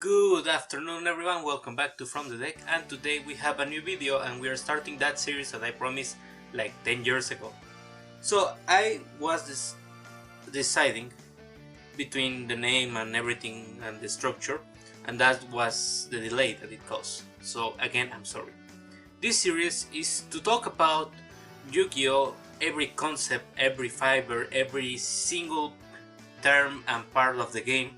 Good afternoon everyone, welcome back to From the Deck, and today we have a new video and we are starting that series that I promised like 10 years ago. So I was deciding between the name and everything and the structure, and that was the delay that it caused. So again, I'm sorry. This series is to talk about Yu-Gi-Oh! Every concept, every fiber, every single term and part of the game,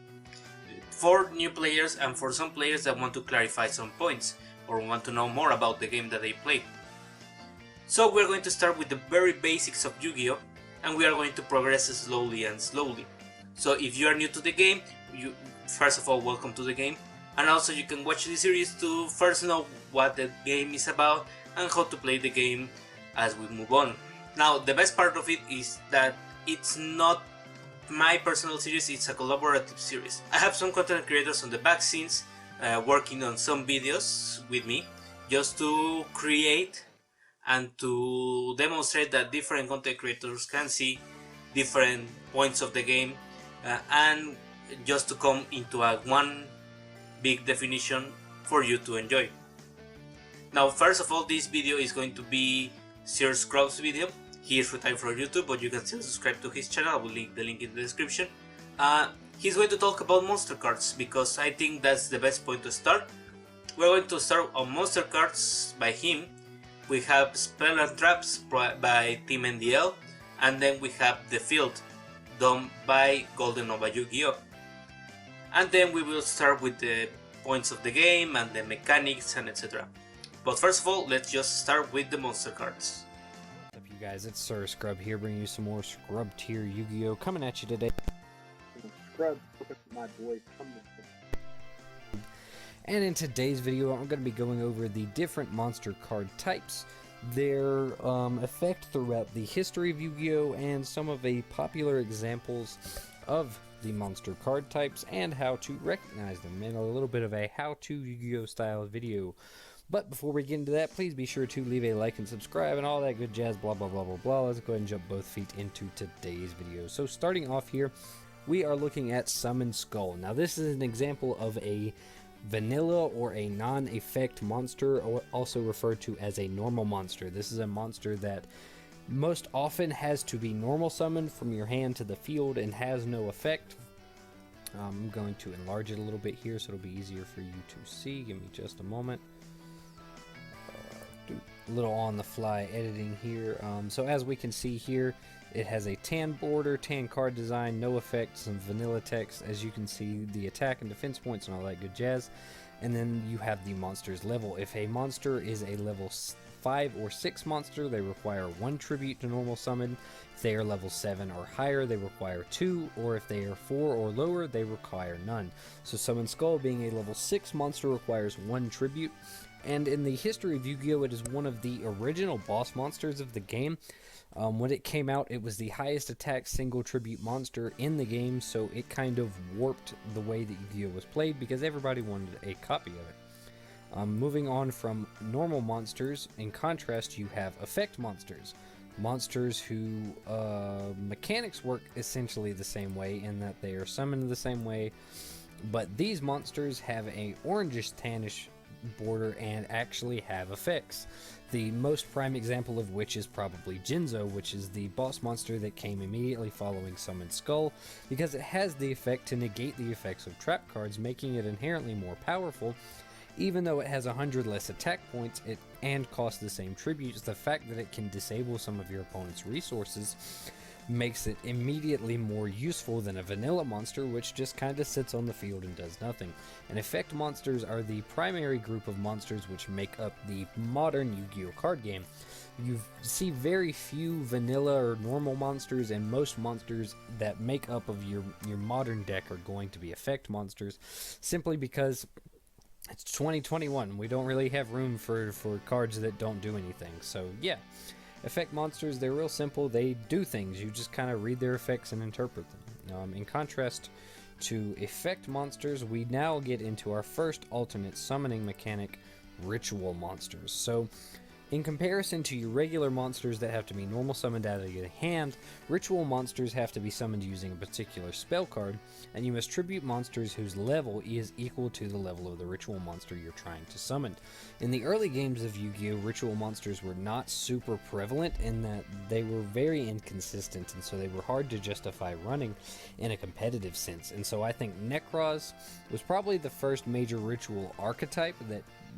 for new players and for some players that want to clarify some points or want to know more about the game that they play. So we're going to start with the very basics of Yu-Gi-Oh! And we are going to progress slowly and slowly. So if you are new to the game, first of all, welcome to the game, and also you can watch this series to first know what the game is about and how to play the game as we move on. Now the best part of it is that it's not my personal series, it's a collaborative series. I have some content creators on the back scenes working on some videos with me just to create and to demonstrate that different content creators can see different points of the game and just to come into one big definition for you to enjoy. Now first of all, this video is going to be Sir Scrub's video. He is retired from YouTube, but you can still subscribe to his channel. I will link the link in the description. He's going to talk about monster cards because I think that's the best point to start. We're going to start on monster cards by him. We have Spell and Traps by Team NDL, and then we have The Field done by Golden Nova Yu-Gi-Oh! And then we will start with the points of the game and the mechanics and etc. But first of all, let's just start with the monster cards. You guys, it's Sir Scrub here, bringing you some more Scrub Tier Yu-Gi-Oh! Coming at you today. Scrub, my boy, and in today's video, I'm going to be going over the different monster card types, their effect throughout the history of Yu-Gi-Oh! And some of the popular examples of the monster card types and how to recognize them, and a little bit of a how-to Yu-Gi-Oh! Style video. But before we get into that, please be sure to leave a like and subscribe and all that good jazz, blah blah blah blah blah. Let's go ahead and jump both feet into today's video. So starting off here, we are looking at Summon Skull. Now this is an example of a vanilla or a non-effect monster, or also referred to as a normal monster. This is a monster that most often has to be normal summoned from your hand to the field and has no effect. I'm going to enlarge it a little bit here so it'll be easier for you to see. Give me just a moment. A little on the fly editing here. So as we can see here, it has a tan border, tan card design, no effects, some vanilla text. As you can see, the attack and defense points and all that good jazz. And then you have the monster's level. If a monster is a level 5 or 6 monster, they require 1 tribute to normal summon. If they are level 7 or higher, they require 2, or if they are 4 or lower, they require none. So Summon Skull, being a level 6 monster, requires 1 tribute. And in the history of Yu-Gi-Oh! It is one of the original boss monsters of the game. When it came out, it was the highest attack single tribute monster in the game, so it kind of warped the way that Yu-Gi-Oh! Was played because everybody wanted a copy of it. Moving on from normal monsters, in contrast, you have effect monsters. Monsters who mechanics work essentially the same way in that they are summoned the same way, but these monsters have a orangish tannish border and actually have effects. The most prime example of which is probably Jinzo, which is the boss monster that came immediately following Summon Skull, because it has the effect to negate the effects of trap cards, making it inherently more powerful. Even though it has 100 less attack points and costs the same tributes, the fact that it can disable some of your opponent's resources makes it immediately more useful than a vanilla monster, which just kind of sits on the field and does nothing. And effect monsters are the primary group of monsters which make up the modern Yu-Gi-Oh! Card game. You see very few vanilla or normal monsters, and most monsters that make up of your modern deck are going to be effect monsters, simply because it's 2021. We don't really have room for cards that don't do anything. So yeah. Effect monsters, they're real simple. They do things. You just kind of read their effects and interpret them. In contrast to effect monsters, we now get into our first alternate summoning mechanic, ritual monsters. So In comparison to your regular monsters that have to be normal summoned out of your hand, ritual monsters have to be summoned using a particular spell card, and you must tribute monsters whose level is equal to the level of the ritual monster you're trying to summon. In the early games of Yu-Gi-Oh! Ritual monsters were not super prevalent in that they were very inconsistent, and so they were hard to justify running in a competitive sense. And so I think Necroz was probably the first major ritual archetype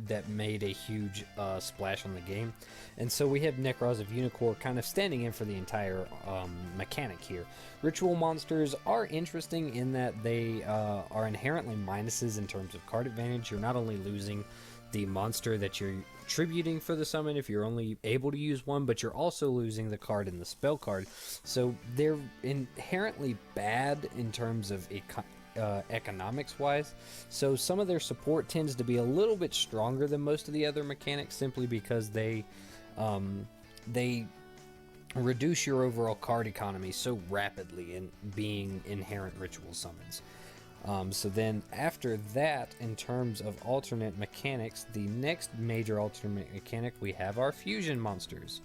that made a huge splash on the game. And so we have Necroz of Unicorn kind of standing in for the entire mechanic here. Ritual monsters are interesting in that they are inherently minuses in terms of card advantage. You're not only losing the monster that you're tributing for the summon if you're only able to use one, but you're also losing the card in the spell card. So they're inherently bad in terms of economics wise, so some of their support tends to be a little bit stronger than most of the other mechanics, simply because they reduce your overall card economy so rapidly in being inherent ritual summons. So then after that, in terms of alternate mechanics, the next major alternate mechanic we have are fusion monsters.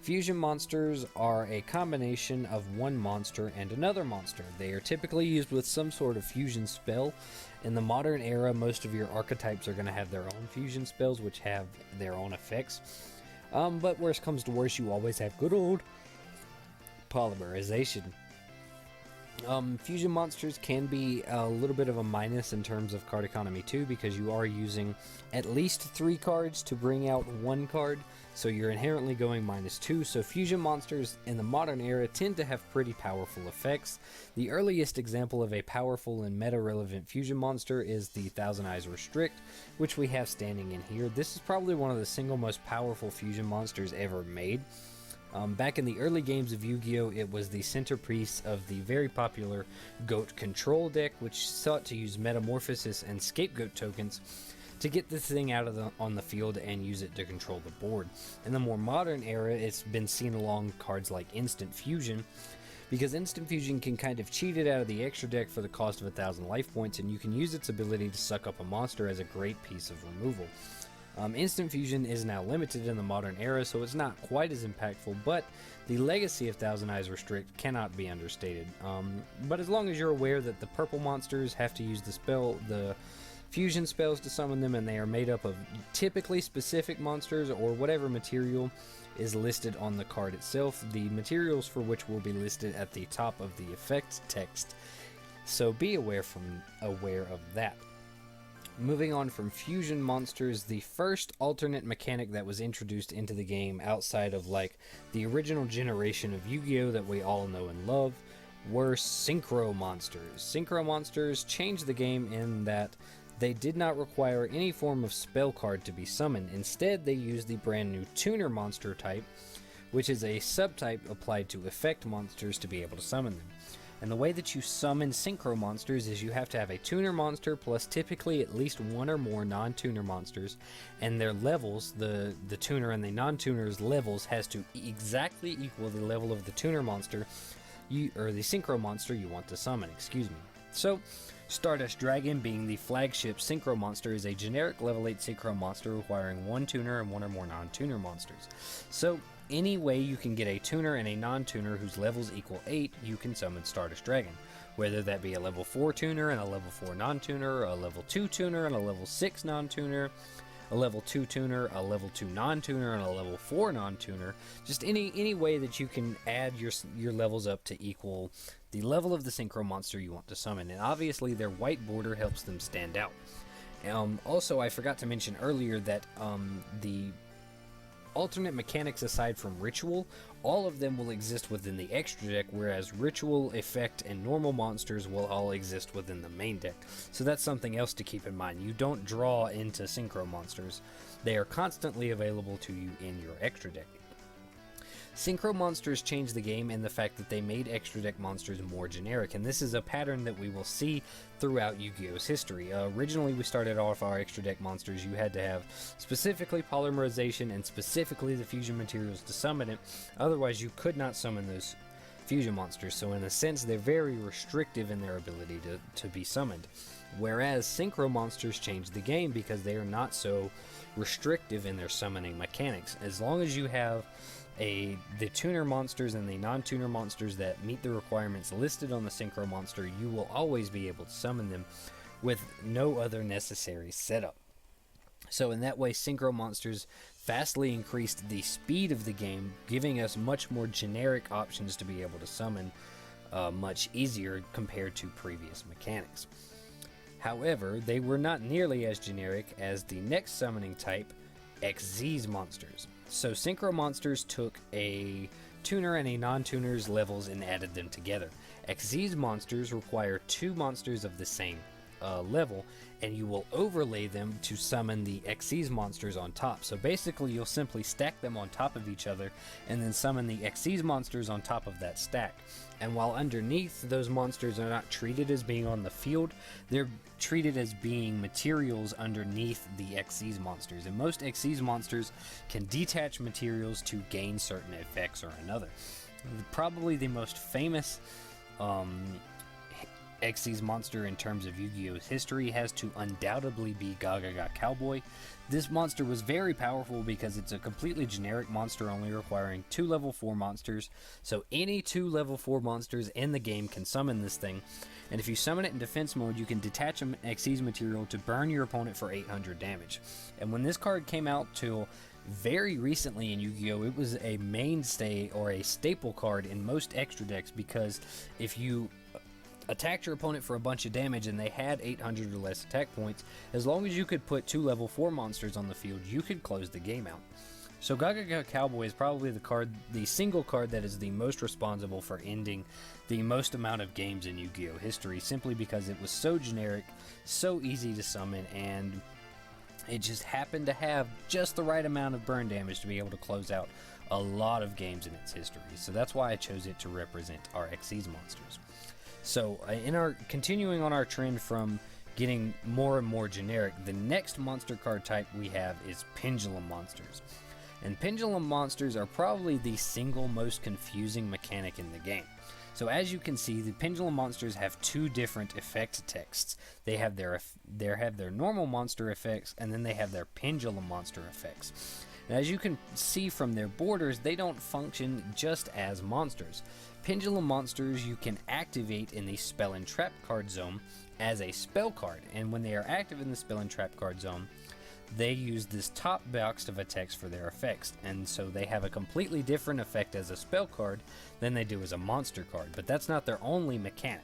Fusion monsters are a combination of one monster and another monster. They are typically used with some sort of fusion spell. In the modern era, most of your archetypes are going to have their own fusion spells, which have their own effects. But worse comes to worse, you always have good old polymerization. Fusion monsters can be a little bit of a minus in terms of card economy too, because you are using at least 3 cards to bring out 1 card, so you're inherently going -2. So fusion monsters in the modern era tend to have pretty powerful effects. The earliest example of a powerful and meta-relevant fusion monster is the Thousand Eyes Restrict, which we have standing in here. This is probably one of the single most powerful fusion monsters ever made. Back in the early games of Yu-Gi-Oh! It was the centerpiece of the very popular Goat Control deck, which sought to use Metamorphosis and Scapegoat tokens to get this thing out on the field and use it to control the board. In the more modern era, it's been seen along cards like Instant Fusion, because Instant Fusion can kind of cheat it out of the extra deck for the cost of 1,000 life points, and you can use its ability to suck up a monster as a great piece of removal. Instant Fusion is now limited in the modern era, so it's not quite as impactful, but the legacy of Thousand Eyes Restrict cannot be understated. But as long as you're aware that the purple monsters have to use the fusion spells to summon them, and they are made up of typically specific monsters or whatever material is listed on the card itself, the materials for which will be listed at the top of the effect text. So be aware of that. Moving on from fusion monsters, the first alternate mechanic that was introduced into the game outside of like the original generation of Yu-Gi-Oh! That we all know and love were synchro monsters. Synchro monsters changed the game in that they did not require any form of spell card to be summoned. Instead, they used the brand new tuner monster type, which is a subtype applied to effect monsters to be able to summon them. And the way that you summon synchro monsters is you have to have a tuner monster plus typically at least one or more non-tuner monsters, and their levels, the tuner and the non-tuner's levels, has to exactly equal the level of the tuner monster or the synchro monster you want to summon, So, Stardust Dragon, being the flagship synchro monster, is a generic level 8 synchro monster requiring one tuner and one or more non-tuner monsters. So, any way you can get a tuner and a non-tuner whose levels equal 8, you can summon Stardust Dragon. Whether that be a level 4 tuner and a level 4 non-tuner, a level 2 tuner and a level 6 non-tuner, a level 2 tuner, a level 2 non-tuner, and a level 4 non-tuner. Just any way that you can add your levels up to equal the level of the synchro monster you want to summon. And obviously their white border helps them stand out. Also, I forgot to mention earlier that the alternate mechanics aside from Ritual, all of them will exist within the extra deck, whereas Ritual, Effect, and normal monsters will all exist within the main deck. So that's something else to keep in mind. You don't draw into synchro monsters. They are constantly available to you in your extra deck. Synchro monsters changed the game in the fact that they made extra deck monsters more generic, and this is a pattern that we will see throughout Yu-Gi-Oh's history. Originally, we started off our extra deck monsters. You had to have specifically polymerization and specifically the fusion materials to summon it. Otherwise, you could not summon those fusion monsters, so in a sense they're very restrictive in their ability to be summoned. Whereas synchro monsters change the game because they are not so restrictive in their summoning mechanics. As long as you have the tuner monsters and the non-tuner monsters that meet the requirements listed on the synchro monster, you will always be able to summon them with no other necessary setup. So in that way, synchro monsters vastly increased the speed of the game, giving us much more generic options to be able to summon much easier compared to previous mechanics. However, they were not nearly as generic as the next summoning type, XZ's monsters. So synchro monsters took a tuner and a non-tuner's levels and added them together. XZ's monsters require two monsters of the same level, and you will overlay them to summon the XZ's monsters on top. So basically you'll simply stack them on top of each other and then summon the XZ's monsters on top of that stack. And while underneath, those monsters are not treated as being on the field, they're treated as being materials underneath the XZ's monsters. And most XZ's monsters can detach materials to gain certain effects or another. Probably the most famous XZ's monster in terms of Yu-Gi-Oh's history has to undoubtedly be Gaga Cowboy. This monster was very powerful because it's a completely generic monster only requiring 2 level 4 monsters, so any 2 level 4 monsters in the game can summon this thing, and if you summon it in defense mode you can detach an XZ's material to burn your opponent for 800 damage. And when this card came out till very recently in Yu-Gi-Oh, it was a mainstay or a staple card in most extra decks, because if you attacked your opponent for a bunch of damage and they had 800 or less attack points, as long as you could put 2 level 4 monsters on the field, you could close the game out. So Gaga Cowboy is probably the single card that is the most responsible for ending the most amount of games in Yu-Gi-Oh history, simply because it was so generic, so easy to summon, and it just happened to have just the right amount of burn damage to be able to close out a lot of games in its history. So that's why I chose it to represent our XZ's monsters. So continuing on our trend from getting more and more generic, the next monster card type we have is pendulum monsters. And pendulum monsters are probably the single most confusing mechanic in the game. So as you can see, the pendulum monsters have 2 different effect texts. They have their normal monster effects, and then they have their pendulum monster effects. And as you can see from their borders, they don't function just as monsters. Pendulum monsters you can activate in the Spell and Trap card zone as a spell card, and when they are active in the Spell and Trap card zone, they use this top box of attacks for their effects, and so they have a completely different effect as a spell card than they do as a monster card, but that's not their only mechanic.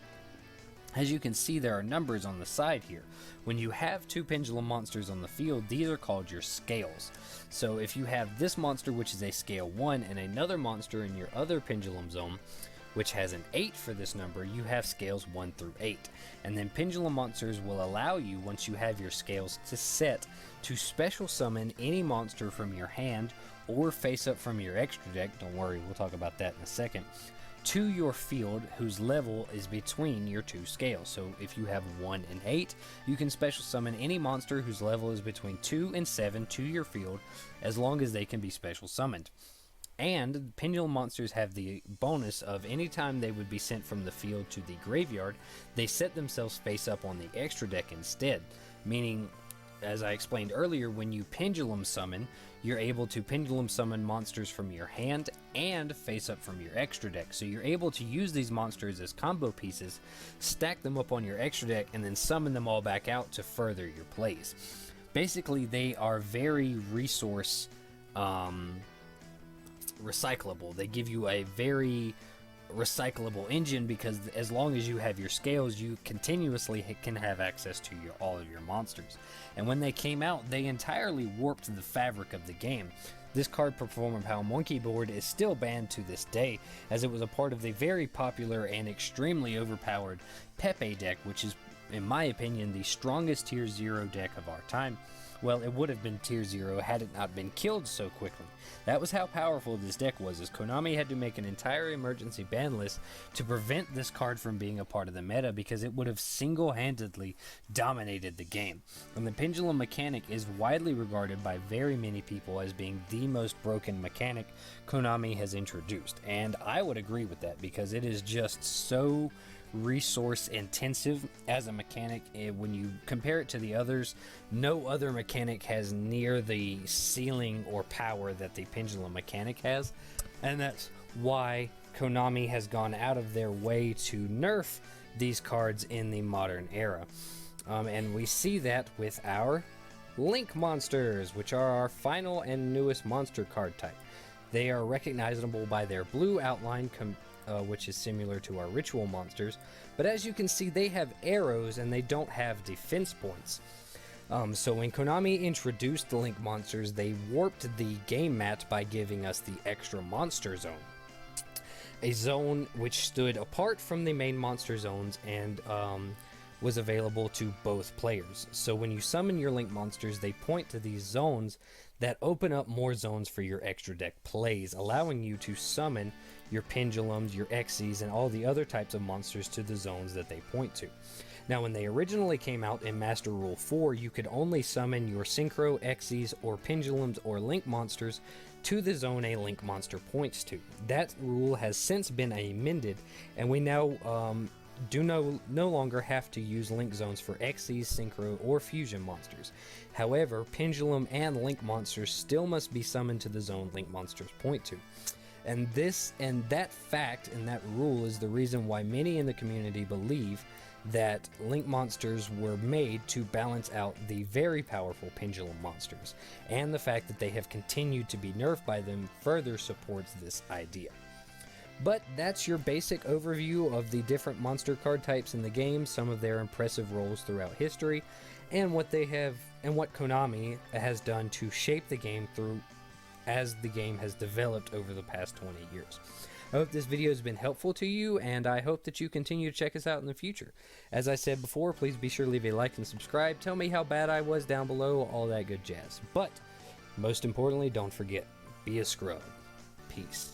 As you can see, there are numbers on the side here. When you have 2 pendulum monsters on the field, these are called your scales. So if you have this monster, which is a scale 1, and another monster in your other pendulum zone, which has an 8 for this number, you have scales 1 through 8. And then pendulum monsters will allow you, once you have your scales set, to special summon any monster from your hand or face up from your extra deck, don't worry, we'll talk about that in a second, to your field whose level is between your 2 scales. So if you have 1 and 8, you can special summon any monster whose level is between 2 and 7 to your field, as long as they can be special summoned. And pendulum monsters have the bonus of anytime they would be sent from the field to the graveyard, they set themselves face up on the extra deck instead, meaning, as I explained earlier, when you pendulum summon, you're able to pendulum summon monsters from your hand and face up from your extra deck. So you're able to use these monsters as combo pieces, stack them up on your extra deck, and then summon them all back out to further your plays. Basically, they are very resource recyclable. They give you a very recyclable engine, because as long as you have your scales, you continuously can have access to all of your monsters. And when they came out, they entirely warped the fabric of the game. This card Performer Power Monkey board is still banned to this day, as it was a part of the very popular and extremely overpowered Pepe deck, which is, in my opinion, the strongest tier 0 deck of our time. Well, it would have been tier 0 had it not been killed so quickly. That was how powerful this deck was, as Konami had to make an entire emergency ban list to prevent this card from being a part of the meta, because it would have single-handedly dominated the game. And the pendulum mechanic is widely regarded by very many people as being the most broken mechanic Konami has introduced, and I would agree with that, because it is just so resource intensive as a mechanic. When you compare it to the others, no other mechanic has near the ceiling or power that the pendulum mechanic has, and that's why Konami has gone out of their way to nerf these cards in the modern era. And we see that with our Link monsters, which are our final and newest monster card type. They are recognizable by their blue outline, which is similar to our ritual monsters, but as you can see, they have arrows and they don't have defense points. So when Konami introduced the Link monsters, they warped the game mat by giving us the extra monster zone, a zone which stood apart from the main monster zones and was available to both players. So when you summon your Link monsters, they point to these zones that open up more zones for your extra deck plays, allowing you to summon your pendulums, your Xyz, and all the other types of monsters to the zones that they point to. Now, when they originally came out in Master Rule 4, you could only summon your Synchro, Xyz, or pendulums or Link monsters to the zone a Link monster points to. That rule has since been amended, and we now no longer have to use Link zones for Xyz, Synchro, or Fusion monsters. However, Pendulum and Link monsters still must be summoned to the zone Link monsters point to. And that fact and that rule is the reason why many in the community believe that Link monsters were made to balance out the very powerful Pendulum monsters, and the fact that they have continued to be nerfed by them further supports this idea. But that's your basic overview of the different monster card types in the game, some of their impressive roles throughout history, and what Konami has done to shape the game through as the game has developed over the past 20 years. I hope this video has been helpful to you, and I hope that you continue to check us out in the future. As I said before, please be sure to leave a like and subscribe. Tell me how bad I was down below, all that good jazz. But most importantly, don't forget, be a scrub. Peace.